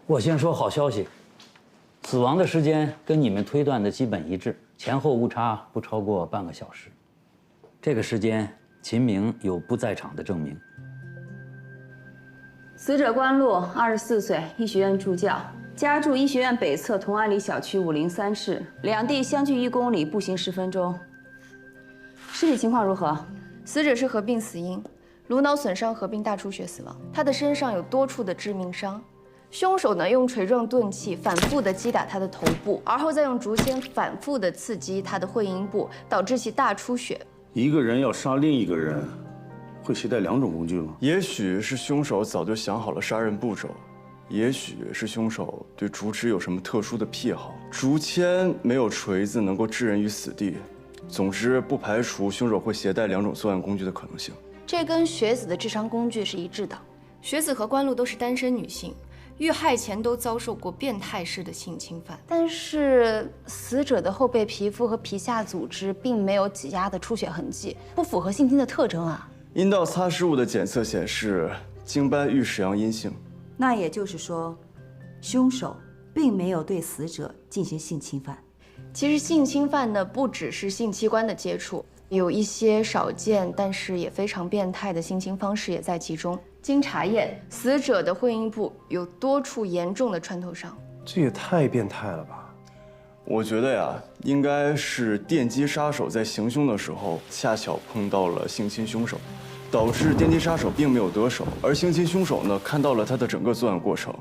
我先说好消息，死亡的时间跟你们推断的基本一致，前后误差不超过半个小时。这个时间，秦明有不在场的证明。死者关路，24岁，医学院助教，家住医学院北侧同安里小区503室，两地相距1公里，步行10分钟。尸体情况如何？死者是合并死因，颅脑损伤合并大出血死亡。他的身上有多处的致命伤，凶手呢用锤状钝器反复的击打他的头部，而后再用竹签反复的刺激他的会阴部，导致其大出血。一个人要杀另一个人，会携带2种工具吗？也许是凶手早就想好了杀人步骤，也许是凶手对竹枝有什么特殊的癖好。竹签没有锤子能够置人于死地。总之，不排除凶手会携带2种作案工具的可能性。这跟雪子的制伤工具是一致的。雪子和关路都是单身女性，遇害前都遭受过变态式的性侵犯。但是死者的后背皮肤和皮下组织并没有挤压的出血痕迹，不符合性侵的特征啊。阴道擦拭物的检测显示，经斑预示阳阴性。那也就是说，凶手并没有对死者进行性侵犯。其实性侵犯呢，不只是性器官的接触，有一些少见但是也非常变态的性侵方式也在其中。经查验，死者的会阴部有多处严重的穿透伤。这也太变态了吧！我觉得呀，应该是电击杀手在行凶的时候恰巧碰到了性侵凶手，导致电击杀手并没有得手，而性侵凶手呢看到了他的整个作案过程，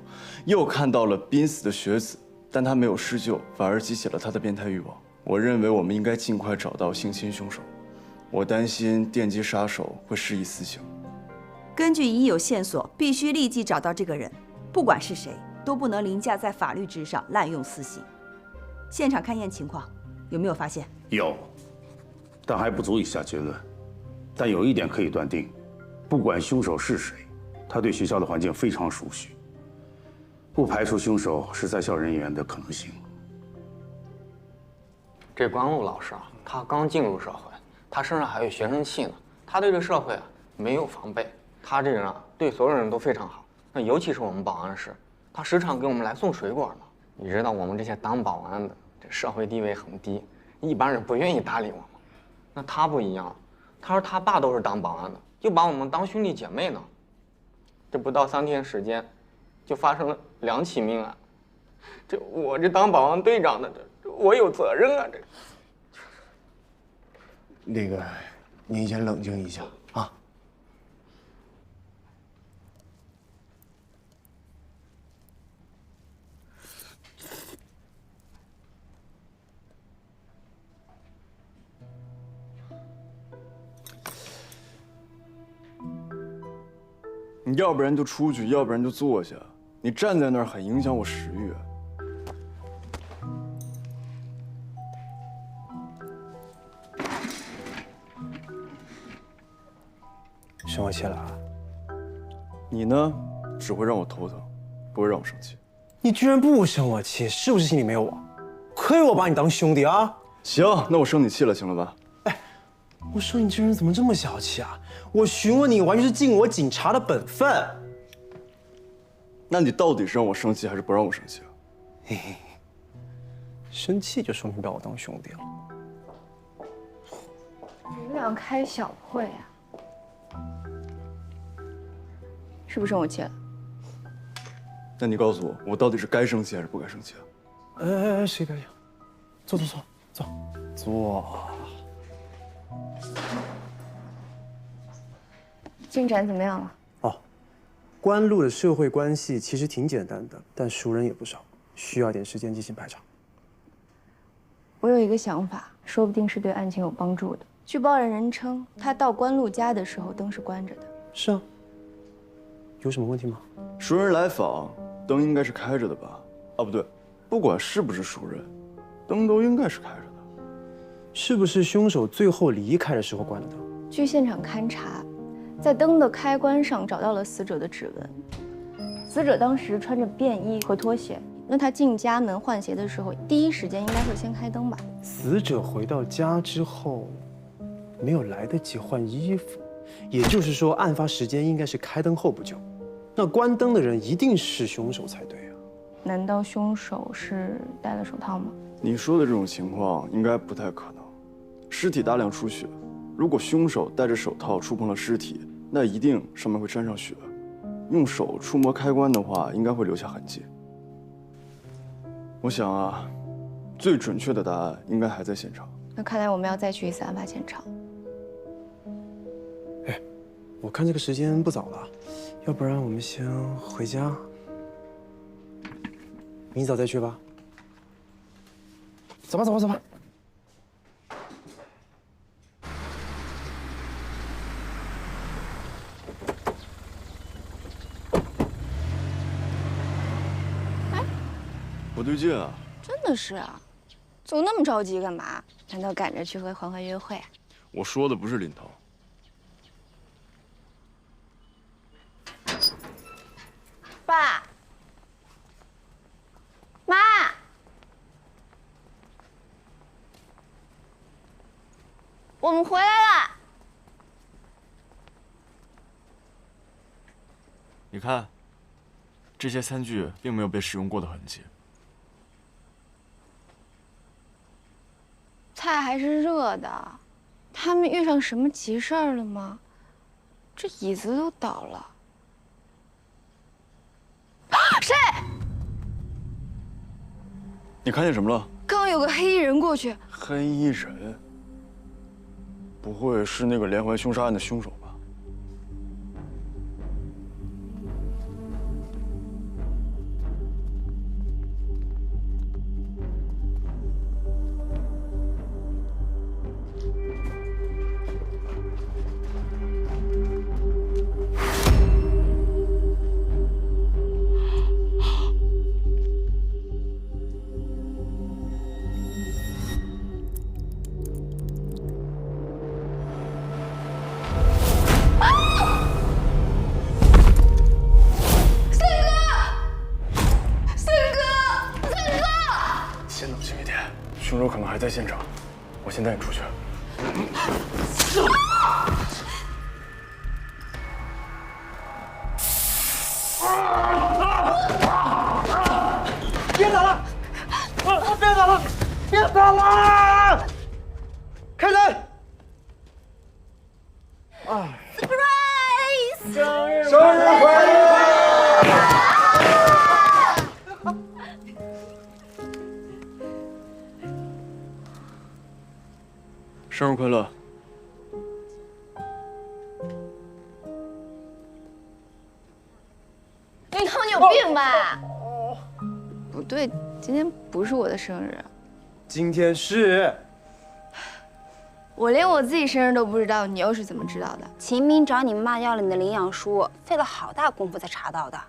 又看到了濒死的雪子。但他没有施救，反而激起了他的变态欲望。我认为我们应该尽快找到性侵凶手。我担心电击杀手会失忆私刑。根据已有线索，必须立即找到这个人，不管是谁，都不能凌驾在法律之上，滥用私刑。现场勘验情况有没有发现？有，但还不足以下结论。但有一点可以断定，不管凶手是谁，他对学校的环境非常熟悉。不排除凶手是在校人员的可能性。这关路老师啊，他刚进入社会，他身上还有学生气呢，他对这社会啊没有防备。他这人啊，对所有人都非常好。那尤其是我们保安室，他时常给我们来送水果呢。你知道我们这些当保安的，这社会地位很低，一般人不愿意搭理我们。那他不一样，他说他爸都是当保安的，就把我们当兄弟姐妹呢。这不到3天时间，就发生了2起命案，我这当保安队长的，我有责任啊！那个，您先冷静一下啊。你要不然就出去，要不然就坐下。你站在那儿很影响我食欲。生我气了啊？你呢，只会让我头疼，不会让我生气。你居然不生我气，是不是心里没有我？亏我把你当兄弟啊！行，那我生你气了，行了吧？哎，我说你这人怎么这么小气啊？我询问你，完全是尽我警察的本分。那你到底是让我生气还是不让我生气啊？嘿嘿，生气就说明把我当兄弟了。你们俩开小会啊？是不是生我气了？那你告诉我，我到底是该生气还是不该生气啊？哎，谁别讲，坐。进展怎么样了？哦，关路的社会关系其实挺简单的，但熟人也不少，需要点时间进行排查。我有一个想法，说不定是对案情有帮助的。据报人称，他到关路家的时候灯是关着的。是啊，有什么问题吗？熟人来访，灯应该是开着的吧？啊，不对，不管是不是熟人，灯都应该是开着的。是不是凶手最后离开的时候关了灯？据现场勘查，在灯的开关上找到了死者的指纹。死者当时穿着便衣和拖鞋，那他进家门换鞋的时候，第一时间应该会先开灯吧？死者回到家之后，没有来得及换衣服，也就是说，案发时间应该是开灯后不久。那关灯的人一定是凶手才对啊。难道凶手是戴了手套吗？你说的这种情况应该不太可能。尸体大量出血，如果凶手戴着手套触碰了尸体，那一定上面会沾上血。用手触摸开关的话，应该会留下痕迹。我想啊，最准确的答案应该还在现场。那看来我们要再去一次案发现场。哎，我看这个时间不早了，要不然我们先回家，明早再去吧。走吧，走吧，走吧。不对劲啊！真的是啊，总那么着急干嘛？难道赶着去和环环约会啊？我说的不是林涛。爸妈，我们回来了。你看，这些餐具并没有被使用过的痕迹。菜还是热的，他们遇上什么急事儿了吗？这椅子都倒了。谁？你看见什么了？刚有个黑衣人过去。黑衣人？不会是那个连环凶杀案的凶手吧？凶手可能还在现场，我先带你出去。别打了！别打了！别打了！开门！啊 Surprise！ 生日快乐！生日快乐！林涛，你有病吧？不对，今天不是我的生日。今天是。我连我自己生日都不知道，你又是怎么知道的？秦明找你妈要了你的领养书，费了好大功夫才查到的。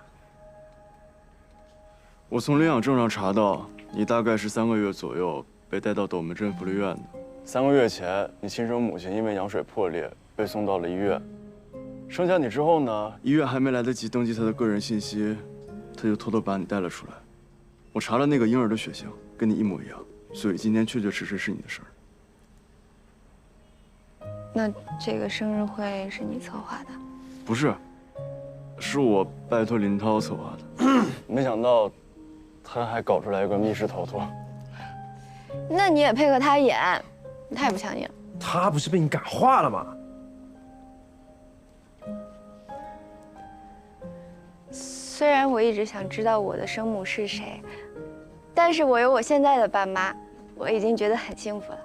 我从领养证上查到，你大概是3个月左右被带到斗门镇福利院的。3个月前，你亲生母亲因为羊水破裂被送到了医院。生下你之后呢，医院还没来得及登记她的个人信息，他就偷偷把你带了出来。我查了那个婴儿的血型，跟你一模一样，所以今天确确实实是你的生日。那这个生日会是你策划的？不是，是我拜托林涛策划的。没想到，他还搞出来一个密室逃脱。那你也配合他演，太不像你了。他不是被你感化了吗？虽然我一直想知道我的生母是谁，但是我有我现在的爸妈，我已经觉得很幸福了。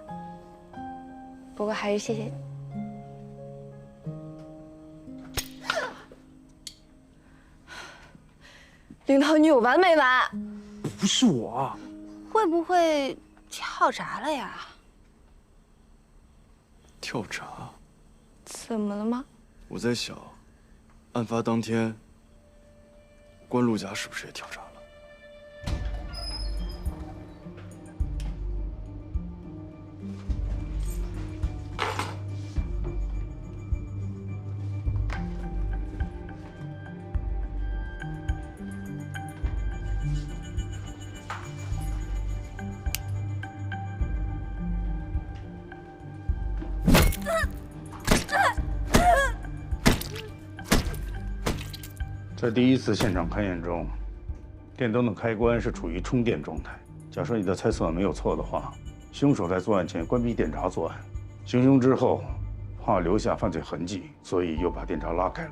不过还是谢谢你。林涛，你有完没完？不是我，会不会跳闸了呀？跳闸？怎么了吗？我在想，案发当天，关陆家是不是也跳闸了？在第一次现场勘验中，电灯的开关是处于充电状态。假设你的猜测没有错的话，凶手在作案前关闭电闸作案，行凶之后怕留下犯罪痕迹，所以又把电闸拉开了。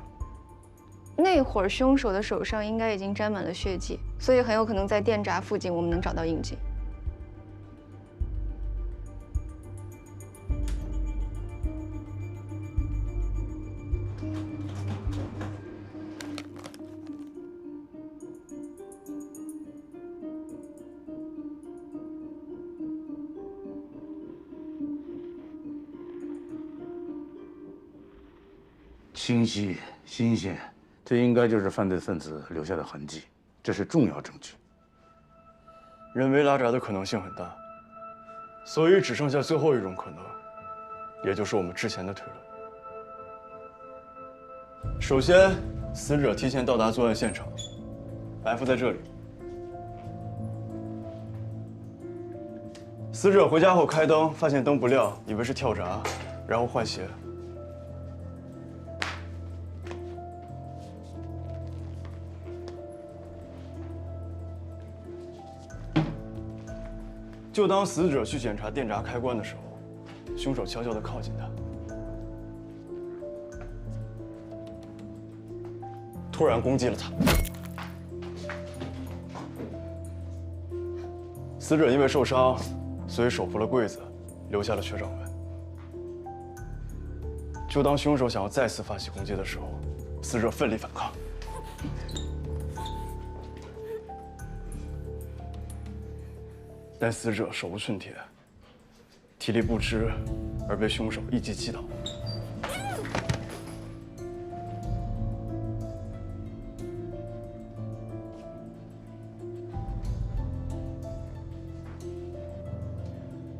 那会儿凶手的手上应该已经沾满了血迹，所以很有可能在电闸附近我们能找到印记。清晰、新鲜，这应该就是犯罪分子留下的痕迹，这是重要证据。人为拉闸的可能性很大，所以只剩下最后一种可能，也就是我们之前的推论。首先，死者提前到达作案现场，埋伏在这里。死者回家后开灯，发现灯不亮，以为是跳闸，然后换鞋。就当死者去检查电闸开关的时候，凶手悄悄地靠近他，突然攻击了他。死者因为受伤，所以手扶了柜子，留下了血掌纹。就当凶手想要再次发起攻击的时候，死者奋力反抗。但死者手无寸铁，体力不支，而被凶手一击击倒。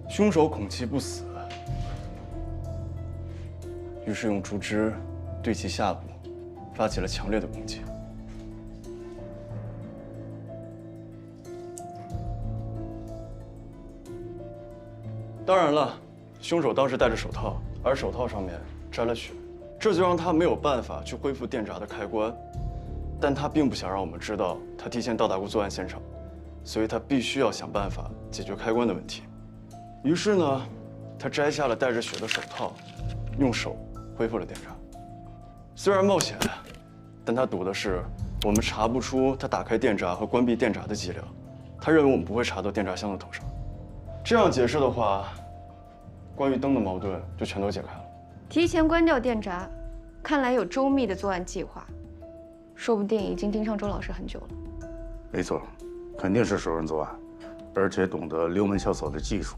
凶手恐其不死，于是用竹枝对其下部发起了强烈的攻击。当然了，凶手当时戴着手套，而手套上面沾了血，这就让他没有办法去恢复电闸的开关。但他并不想让我们知道他提前到达过作案现场，所以他必须要想办法解决开关的问题。于是呢，他摘下了带着血的手套，用手恢复了电闸。虽然冒险，但他赌的是我们查不出他打开电闸和关闭电闸的伎俩。他认为我们不会查到电闸箱的头上。这样解释的话，关于灯的矛盾就全都解开了。提前关掉电闸，看来有周密的作案计划，说不定已经盯上周老师很久了。没错，肯定是熟人作案，而且懂得溜门撬锁的技术。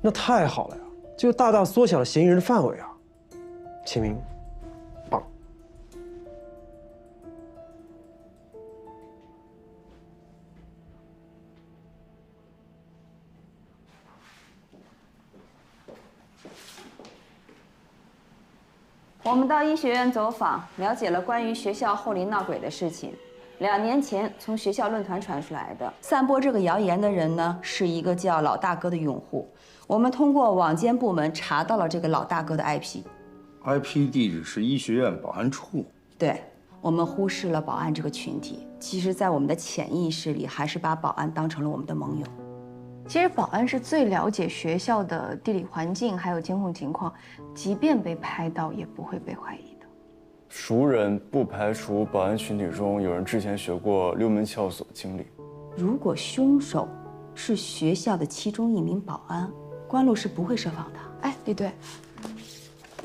那太好了呀，就大大缩小了嫌疑人的范围啊。秦明，棒。我们到医学院走访，了解了关于学校后林闹鬼的事情。2年前从学校论坛传出来的，散播这个谣言的人呢，是一个叫老大哥的用户。我们通过网监部门查到了这个老大哥的 IP 地址是医学院保安处。对，我们忽视了保安这个群体，其实，在我们的潜意识里，还是把保安当成了我们的盟友。其实保安是最了解学校的地理环境还有监控情况，即便被拍到，也不会被怀疑的。熟人不排除保安群体中有人之前学过溜门撬锁经历。如果凶手是学校的其中一名保安，关路是不会设防的。哎，李队，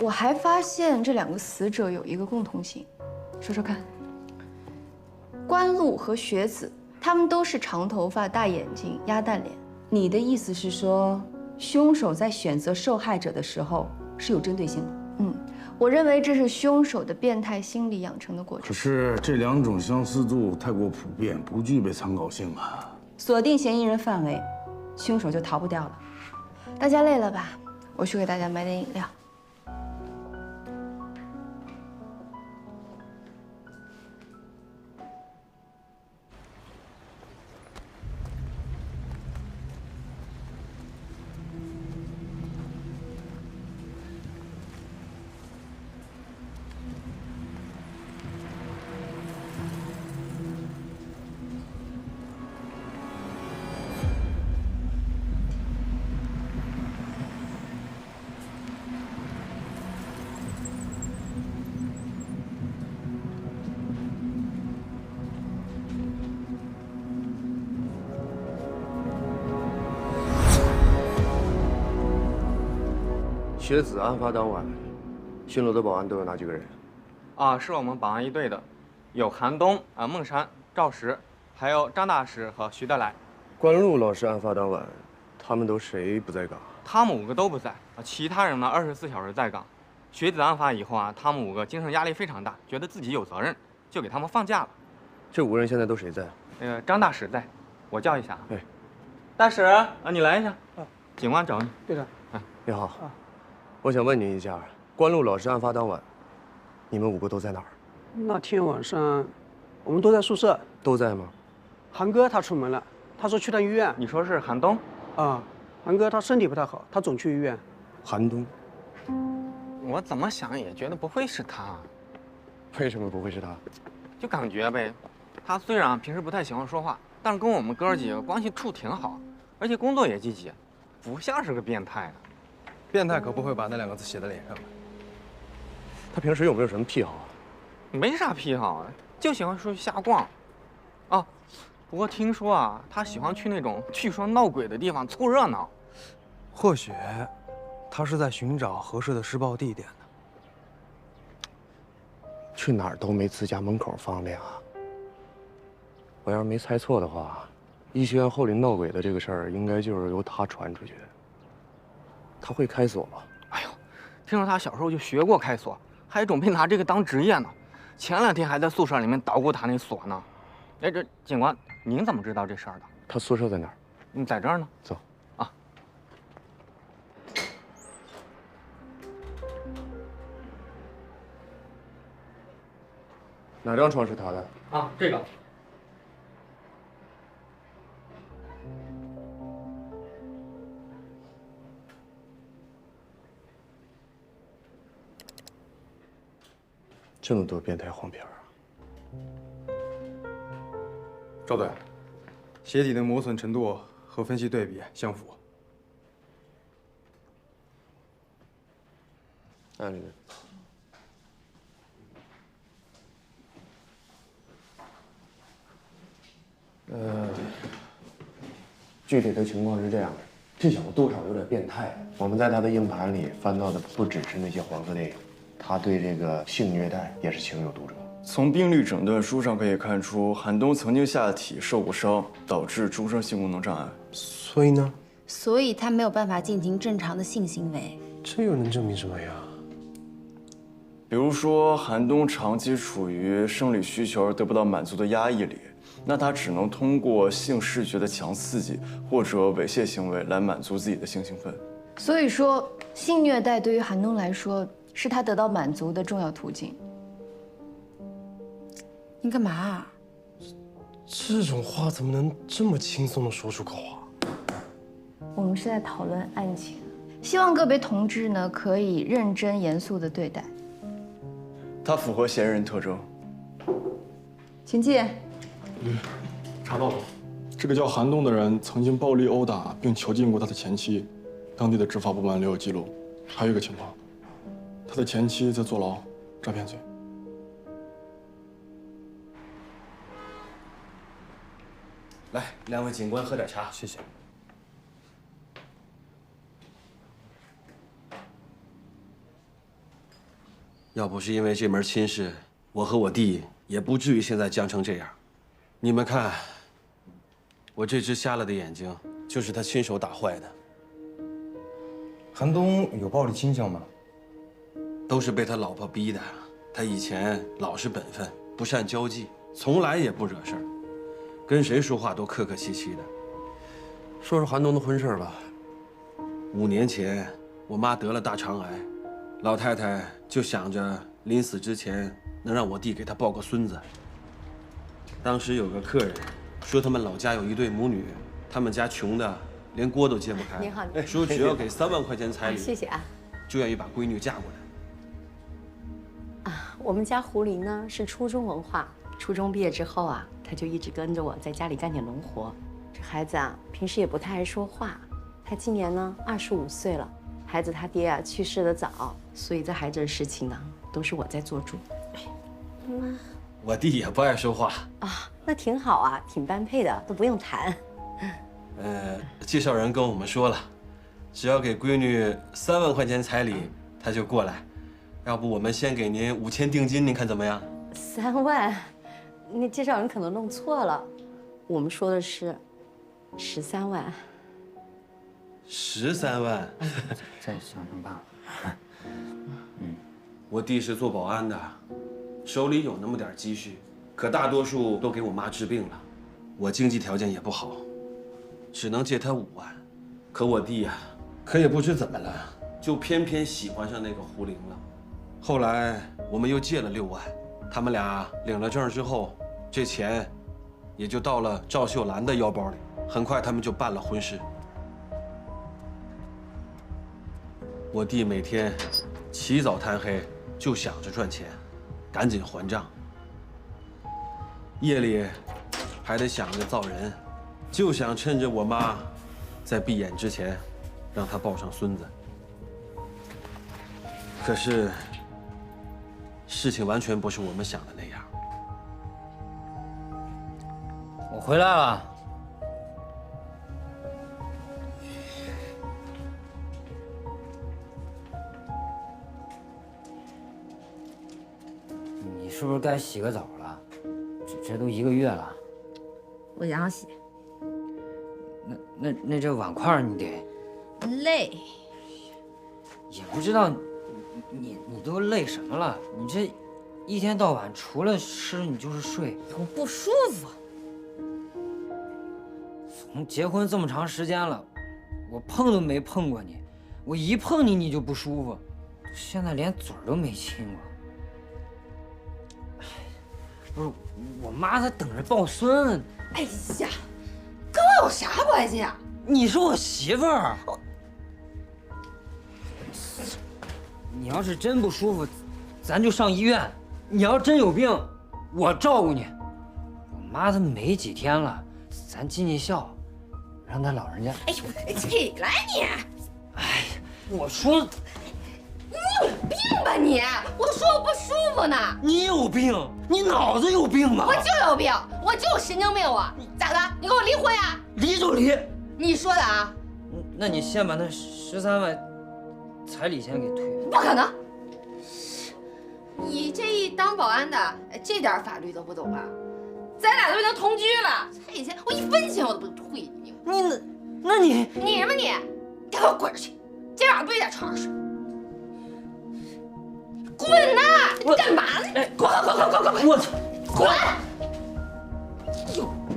我还发现这2个死者有一个共同性，说说看。关路和学子，他们都是长头发、大眼睛、鸭蛋脸。你的意思是说，凶手在选择受害者的时候是有针对性的？我认为这是凶手的变态心理养成的过程。可是这2种相似度太过普遍，不具备参考性啊。锁定嫌疑人范围，凶手就逃不掉了。大家累了吧？我去给大家买点饮料。学子案发当晚，巡逻的保安都有哪几个人？啊，是我们保安一队的，有韩东、孟山、赵石，还有张大师和徐德来。关路老师案发当晚，他们都谁不在岗？他们5个都不在啊，其他人呢24小时在岗。学子案发以后啊，他们5个精神压力非常大，觉得自己有责任，就给他们放假了。这5个人现在都谁在？张大使在，我叫一下。哎，大使你来一下。警官找你。队长。你好。我想问您一下，关路老师案发当晚，你们5个都在哪儿？那天晚上，我们都在宿舍。都在吗？韩哥他出门了，他说去趟医院。你说是韩东？啊，韩哥他身体不太好，他总去医院。韩东？我怎么想也觉得不会是他。为什么不会是他？就感觉呗，他虽然平时不太喜欢说话，但是跟我们哥几个关系处挺好，而且工作也积极，不像是个变态啊。变态可不会把那2个字写在脸上。他平时有没有什么癖好啊？没啥癖好，就喜欢出去瞎逛。哦，不过听说啊，他喜欢去那种据说闹鬼的地方凑热闹。或许，他是在寻找合适的施暴地点呢。去哪儿都没自家门口方便啊。我要是没猜错的话，医学院后林闹鬼的这个事儿，应该就是由他传出去的。他会开锁吧？哎呦，听说他小时候就学过开锁，还准备拿这个当职业呢。前2天还在宿舍里面捣鼓他那锁呢。哎，这警官，您怎么知道这事儿的？他宿舍在哪儿？你在这儿呢。走。啊。哪张床是他的？啊，这个。这么多变态黄片啊！赵队，鞋底的磨损程度和分析对比相符。按这个。具体的情况是这样的，这小子多少有点变态。我们在他的硬盘里翻到的不只是那些黄色电影，他对这个性虐待也是情有独钟。从病历诊断书上可以看出，韩东曾经下体受过伤，导致终身性功能障碍。所以呢？所以他没有办法进行正常的性行为。这又能证明什么呀？比如说，韩东长期处于生理需求而得不到满足的压抑里，那他只能通过性视觉的强刺激或者猥亵行为来满足自己的性兴奋。所以说，性虐待对于韩东来说是他得到满足的重要途径。你干嘛啊？这种话怎么能这么轻松地说出口啊？我们是在讨论案情，希望个别同志呢可以认真严肃地对待。他符合嫌疑人特征。请进。查到了，这个叫韩东的人曾经暴力殴打并囚禁过他的前妻，当地的执法部门留有记录。还有一个情况，他的前妻在坐牢，诈骗罪。来，2位警官喝点茶，谢谢。要不是因为这门亲事，我和我弟也不至于现在僵成这样。你们看，我这只瞎了的眼睛，就是他亲手打坏的。韩东有暴力倾向吗？都是被他老婆逼的。他以前老实本分，不善交际，从来也不惹事儿，跟谁说话都客客气气的。说说韩东的婚事吧。5年前，我妈得了大肠癌，老太太就想着临死之前能让我弟给她抱个孙子。当时有个客人说他们老家有一对母女，他们家穷的连锅都揭不开。您好，说只要给3万块钱彩礼，谢谢啊，就愿意把闺女嫁过来。我们家胡林呢是初中文化，初中毕业之后啊，他就一直跟着我在家里干点农活。这孩子啊，平时也不太爱说话。他今年呢25岁了，孩子他爹啊去世得早，所以在孩子的事情呢都是我在做主。妈，我弟也不爱说话啊，那挺好啊，挺般配的，都不用谈。介绍人跟我们说了，只要给闺女3万块钱彩礼，他就过来。要不我们先给您5000定金，您看怎么样？3万，那介绍人可能弄错了，我们说的是13万。13万，再想想办法。我弟是做保安的，手里有那么点积蓄，可大多数都给我妈治病了。我经济条件也不好，只能借他5万。可我弟呀，可也不知怎么了，就偏偏喜欢上那个胡玲了。后来我们又借了6万，他们俩领了证之后，这钱也就到了赵秀兰的腰包里。很快他们就办了婚事。我弟每天起早贪黑，就想着赚钱，赶紧还账。夜里还得想着造人，就想趁着我妈在闭眼之前，让她抱上孙子。可是事情完全不是我们想的那样。我回来了。你是不是该洗个澡了？这都1个月了。我养洗。那这碗筷你得累。也不知道你都累什么了？你这一天到晚除了吃你就是睡。我不舒服。从结婚这么长时间了，我碰都没碰过你，我一碰你你就不舒服，现在连嘴都没亲过。不是，我妈她等着抱孙。哎呀，跟我有啥关系啊？你是我媳妇儿。你要是真不舒服，咱就上医院。你要真有病，我照顾你。我妈她没几天了，咱尽尽孝，让她老人家。哎呦，起来你！哎呀，我说。你有病吧你！我都说我不舒服呢。你有病？你脑子有病吧？我就有病，我就有神经病我。咋的？你跟我离婚呀？离就离。你说的啊？那你先把那13万彩礼钱给退了。不可能！你这一当保安的，这点法律都不懂啊？咱俩都已经同居了，彩礼钱我1分钱我都不退你。那你什么你？给我滚出去！今晚上不许在床上睡。滚呐！你干嘛呢？滚！我操！滚！有病！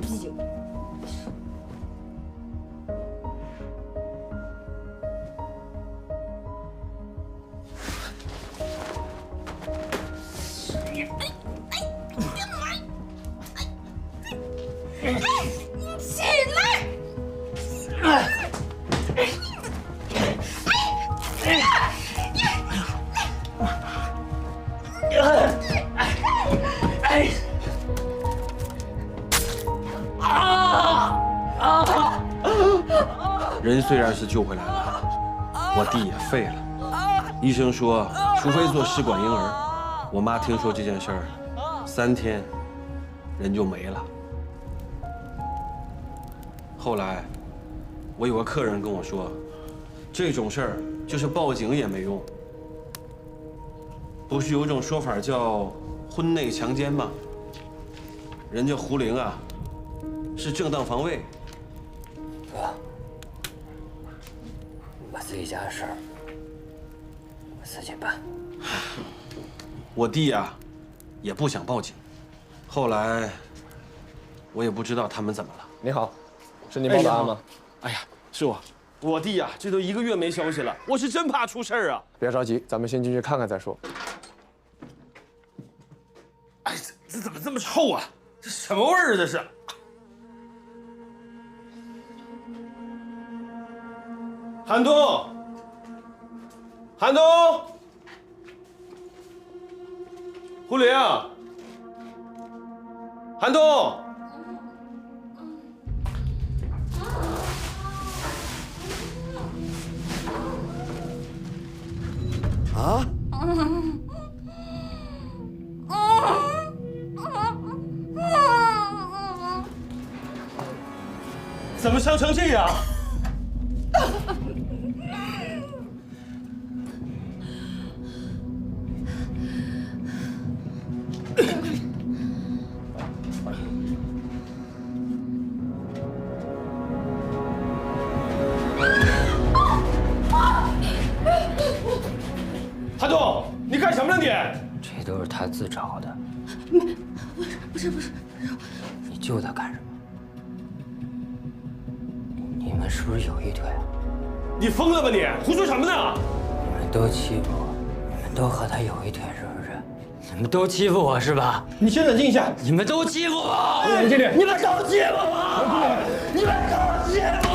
你起来！人虽然是救回来了，我弟也废了。医生说，除非做试管婴儿。我妈听说这件事儿，3天，人就没了。后来，我有个客人跟我说，这种事儿就是报警也没用。不是有种说法叫婚内强奸吗？人家胡玲啊，是正当防卫。哥，我自己家的事儿，我自己办。我弟呀，也不想报警。后来，我也不知道他们怎么了。你好，是您报的案吗？哎呀，是我。我弟呀，这都1个月没消息了，我是真怕出事儿啊。别着急，咱们先进去看看再说。哎，这怎么这么臭啊？这什么味儿？这是？韩东，韩东，胡玲，韩东。啊？怎么伤成这样？你？这都是他自找的。不是，你救他干什么？你们是不是有一腿啊？你疯了吧你？胡说什么呢？你们都欺负我，你们都和他有一腿是不是？你们都欺负我是吧？你先冷静一下。你们都欺负我！冷静点！你们都欺负我！你们都欺负我！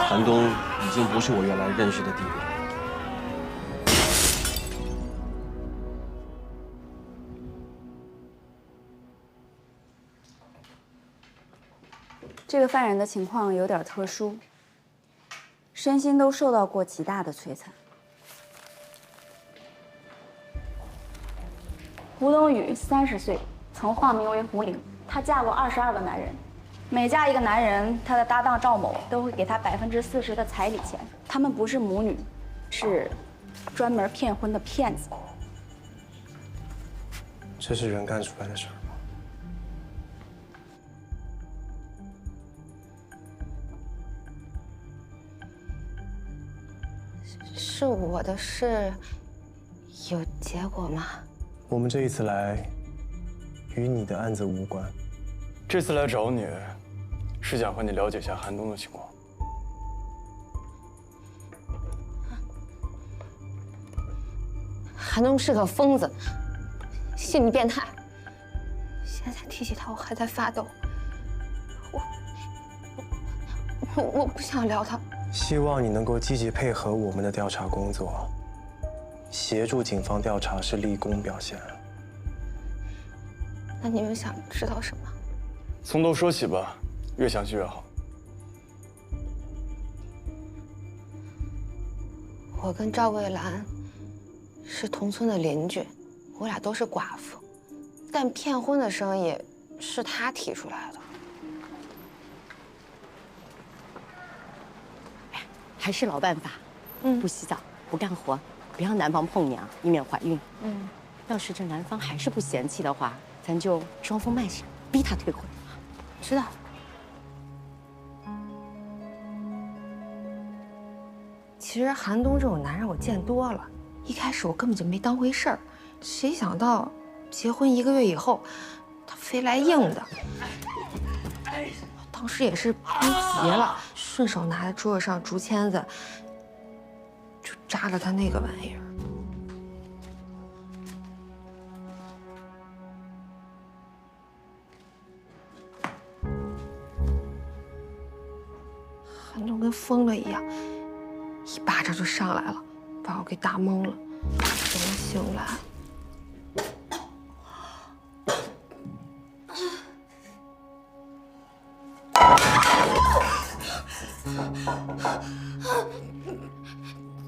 韩东已经不是我原来认识的弟弟了。这个犯人的情况有点特殊，身心都受到过极大的摧残。胡冬雨30岁，曾化名为胡玲，她嫁过22个男人，每嫁一个男人，她的搭档赵某都会给她40%的彩礼钱。他们不是母女，是专门骗婚的骗子。这是人干出来的事儿吗？是我的事，有结果吗？我们这一次来，与你的案子无关。这次来找你，是想和你了解一下韩东的情况。韩东是个疯子，心理变态。现在提起他，我还在发抖。我不想聊他。希望你能够积极配合我们的调查工作，协助警方调查是立功表现。那你们想知道什么？从头说起吧，越详细越好。我跟赵蔚兰是同村的邻居，我俩都是寡妇，但骗婚的生意是他提出来的。还是老办法，不洗澡，不干活，别让男方碰你啊，以免怀孕。要是这男方还是不嫌弃的话，咱就装疯卖傻，逼他退婚。知道。其实韩东这种男人我见多了，一开始我根本就没当回事儿，谁想到结婚1个月以后，他飞来硬的。当时也是逼急了，顺手拿在桌子上竹签子，就扎了他那个玩意儿。韩东跟疯了一样，一巴掌就上来了，把我给打懵了。等我醒来，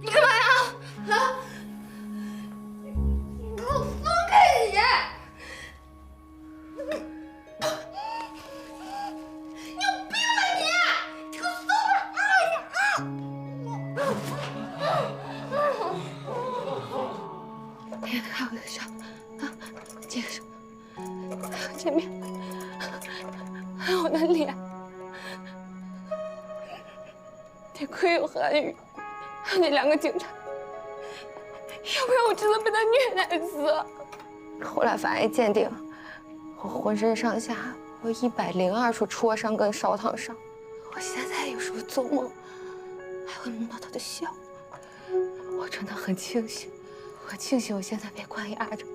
你干嘛呀？啊！你给我松开你！你有病吧你！你给我松开！别看我的伤啊！这个是前面还有我的脸。得亏有韩宇，还有那2个警察，要不然我真的被他虐待死。后来法医鉴定，我浑身上下有102处戳伤跟烧烫伤。我现在有时候做梦，还会梦到他的笑。我真的很庆幸，我庆幸我现在被关押着。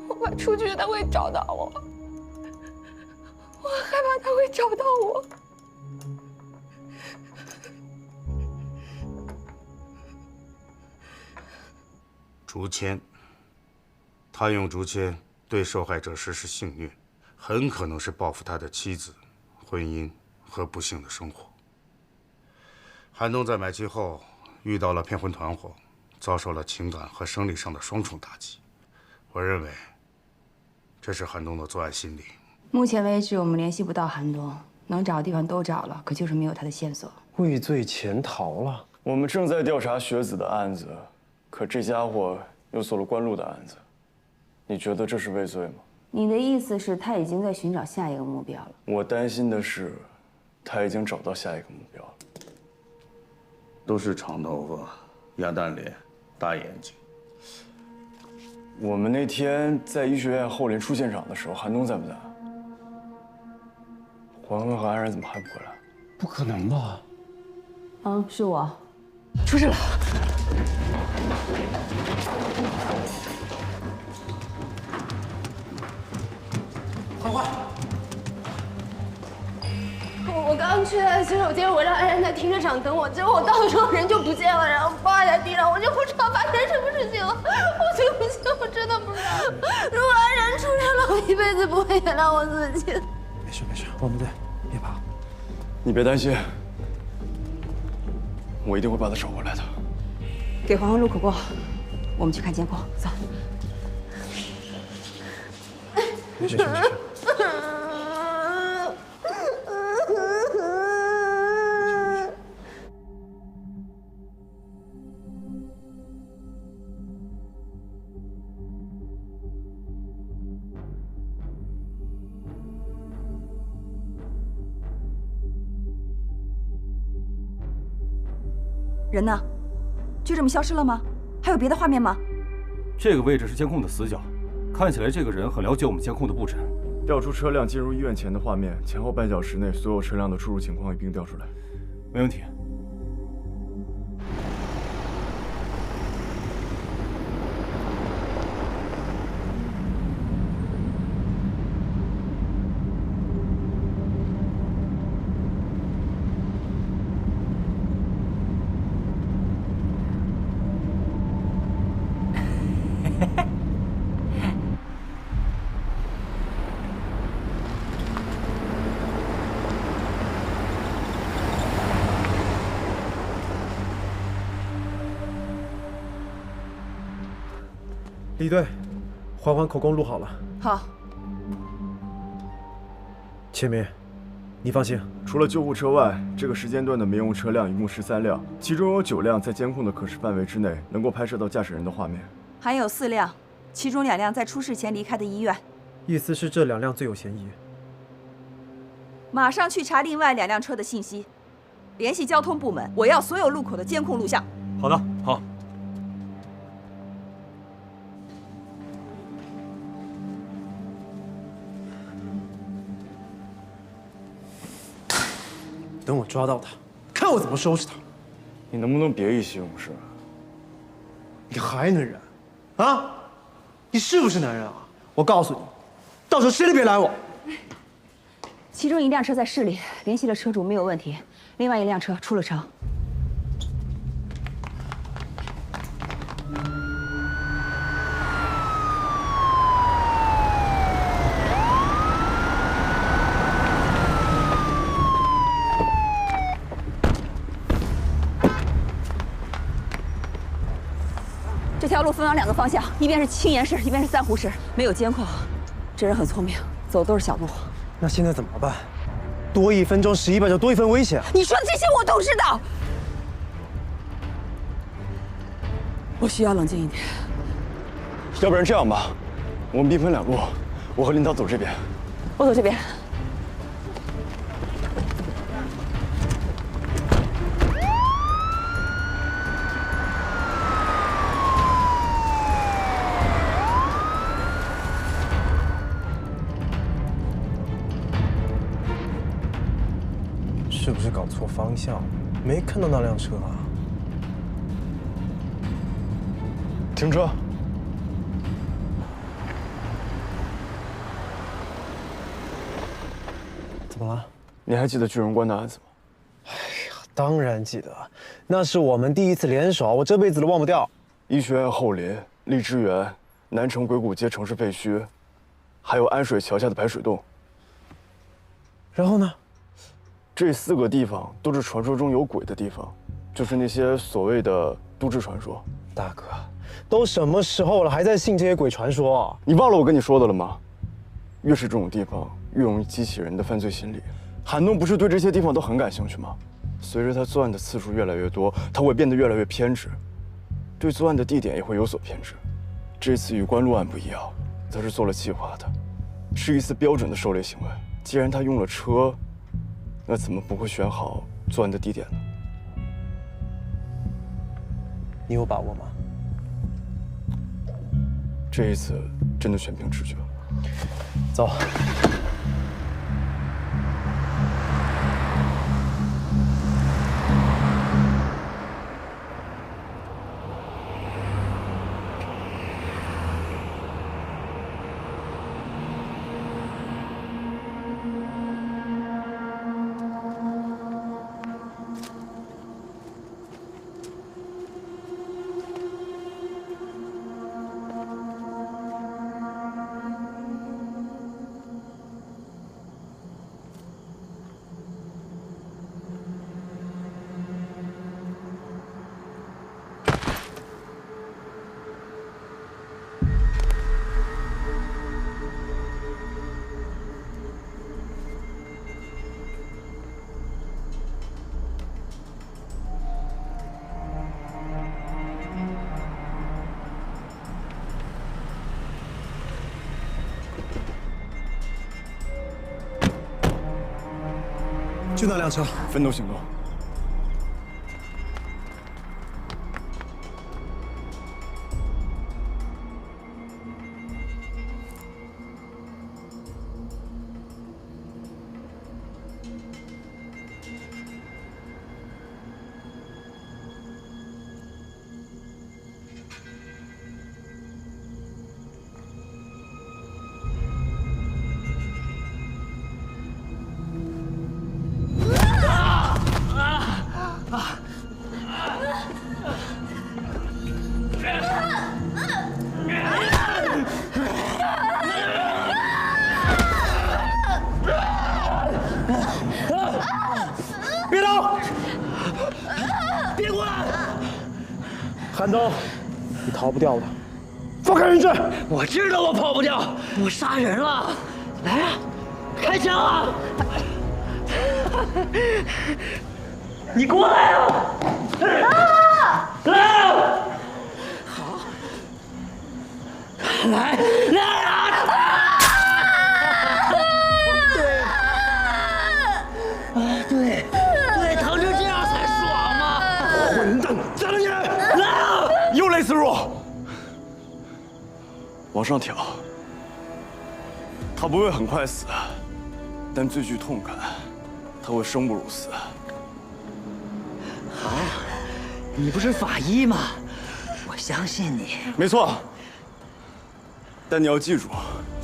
我怕出去他会找到我，我害怕他会找到我。竹签，他用竹签对受害者实施性虐，很可能是报复他的妻子、婚姻和不幸的生活。韩东在买妻后遇到了骗婚团伙，遭受了情感和生理上的双重打击。我认为，这是韩东的作案心理。目前为止，我们联系不到韩东，能找的地方都找了，可就是没有他的线索。畏罪潜逃了。我们正在调查学子的案子，可这家伙又做了关路的案子，你觉得这是畏罪吗？你的意思是，他已经在寻找下一个目标了？我担心的是，他已经找到下一个目标了。都是长头发、鸭蛋脸、大眼睛。我们那天在医学院后林出现场的时候，韩东在不在？黄文和安然怎么还不回来？不可能吧？嗯，是我。出事了！欢欢，我刚去洗手间，我让安然在停车场等我，结果我到的时候人就不见了，然后包还在地上，我就不知道发生什么事情了。我对不起，我真的不知道。如果安然出来了，我一辈子不会原谅我自己。没事没事，我们在，别怕。你别担心，我一定会把他找回来的。给黄昏路口过，我们去看监控，走。没事没事。人呢？就这么消失了吗？还有别的画面吗？这个位置是监控的死角，看起来这个人很了解我们监控的布置。调出车辆进入医院前的画面，前后半小时内所有车辆的出入情况一并调出来。没问题。李队，缓缓口供录好了。好。前面，你放心，除了救护车外，这个时间段的民用车辆一共13辆，其中有9辆在监控的可视范围之内，能够拍摄到驾驶人的画面。还有4辆，其中2辆在出事前离开的医院。意思是这2辆最有嫌疑。马上去查另外2辆车的信息，联系交通部门，我要所有路口的监控录像。好的，好。等我抓到他，看我怎么收拾他。你能不能别意气用事？你还能忍？啊？你是不是男人啊？我告诉你，到时候谁都别拦我。其中1辆车在市里，联系了车主没有问题，另外1辆车出了城。这条路分往2个方向，一边是青岩市，一边是三湖市，没有监控。这人很聪明，走的都是小路。那现在怎么办？多1分钟11秒就多1分危险。你说的这些我都知道。我需要冷静一点。要不然这样吧，我们兵分2路，我和领导走这边。我走这边。是不是搞错方向？没看到那辆车啊！停车！怎么了？你还记得巨人关的案子吗？哎呀，当然记得，那是我们第一次联手，我这辈子都忘不掉。医学院后林、荔枝园、南城鬼谷街城市废墟，还有安水桥下的排水洞。然后呢？这4个地方都是传说中有鬼的地方，就是那些所谓的都市传说。大哥，都什么时候了，还在信这些鬼传说啊？你忘了我跟你说的了吗？越是这种地方，越容易激起人的犯罪心理。韩东不是对这些地方都很感兴趣吗？随着他作案的次数越来越多，他会变得越来越偏执，对作案的地点也会有所偏执。这次与关路案不一样，他是做了计划的，是一次标准的狩猎行为。既然他用了车，那怎么不会选好作案的地点呢？你有把握吗？这一次真的全凭直觉了。走。就那辆车，分头行动。别动！别过来！韩东，你逃不掉的，放开人质！我知道我跑不掉，我杀人了！来啊，开枪啊！你过来啊！来啊！好，来啊！对，疼成这样才爽嘛！混蛋，加了你！来啊！又类似弱，往上挑。他不会很快死，但最具痛感，他会生不如死。好，你不是法医吗？我相信你。没错，但你要记住，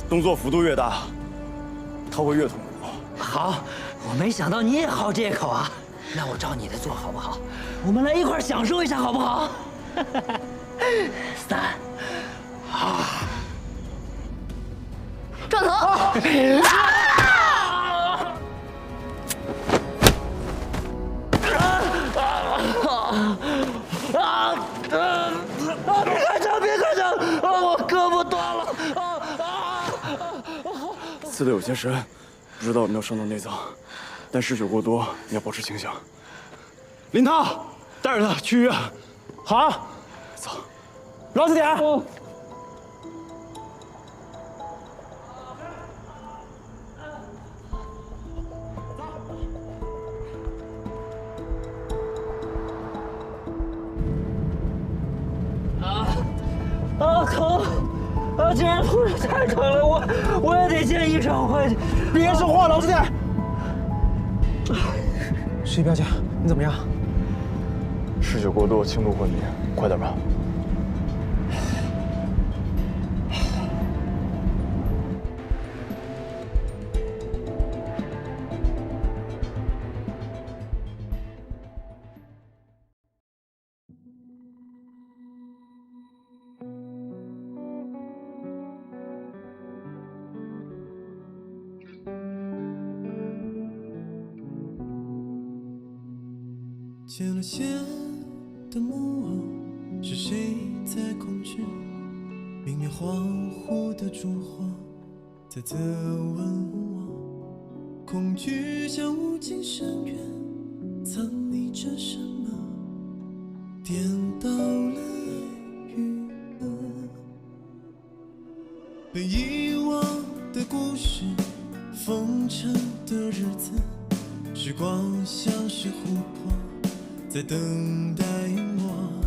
动作幅度越大，他会越痛苦。好，我没想到你也好这口啊！那我照你的做好不好？我们来一块儿享受一下好不好？3、2，转头！别开枪！别开枪！我胳膊断了！刺得有些深，不知道有没有伤到内脏，但失血过多，你要保持清醒。林涛，带着他去医院。好，走，老实点。疼！既然突然太疼了，我也得见医生。快，别说话，老实点。徐表姐，你怎么样？失血过多，轻度昏迷，快点吧。见了线的木偶，是谁在控制？明明恍惚的烛火，在责问我，恐惧像无尽深渊，藏匿着什么，颠倒了爱与恶。被遗忘的故事，封尘的日子，时光像是琥珀，在等待我。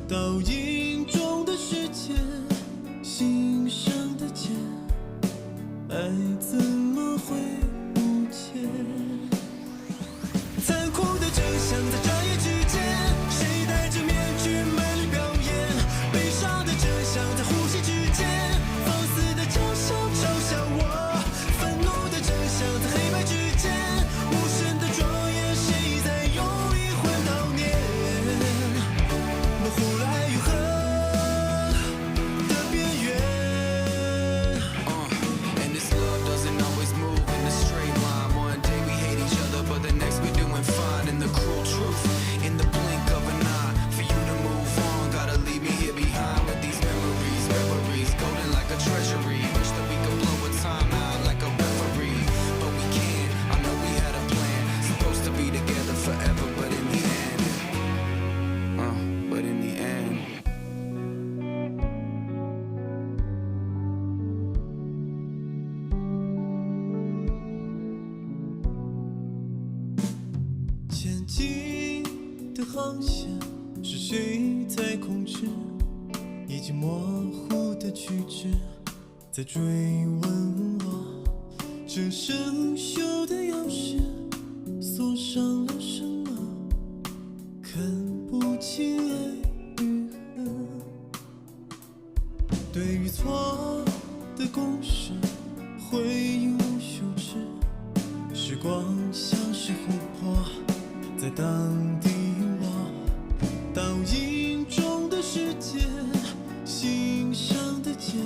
倒影中的世界，心上的结，爱怎么会无解？残酷的真相在转眼之间，谁戴着面具卖力表演？悲伤的真相在呼吸之间，放肆的嘲笑我。愤怒的真相在黑白之间，无声的庄严，谁在用灵魂悼念？模糊了爱与恨的边缘。And this love doesn't always move in a straight line. One day we hate each other, but the next we doing fine. And the cruel truth, in the blink of an eye, for you to move on, gotta leave me here behind with these memories, reveries, golden like a treasury. Wish that we could blow a time out like a referee, but we can't. I know we had a plan, supposed to be together forever, but in the end, but in the end. 前进的航线是谁在控制？已经模糊的曲直在追问我，这生锈的钥匙锁上了什么？看不清爱与恨。对与错的共识，回应无休止。时光像是琥珀，在当地我，倒影中的世界，心上的结。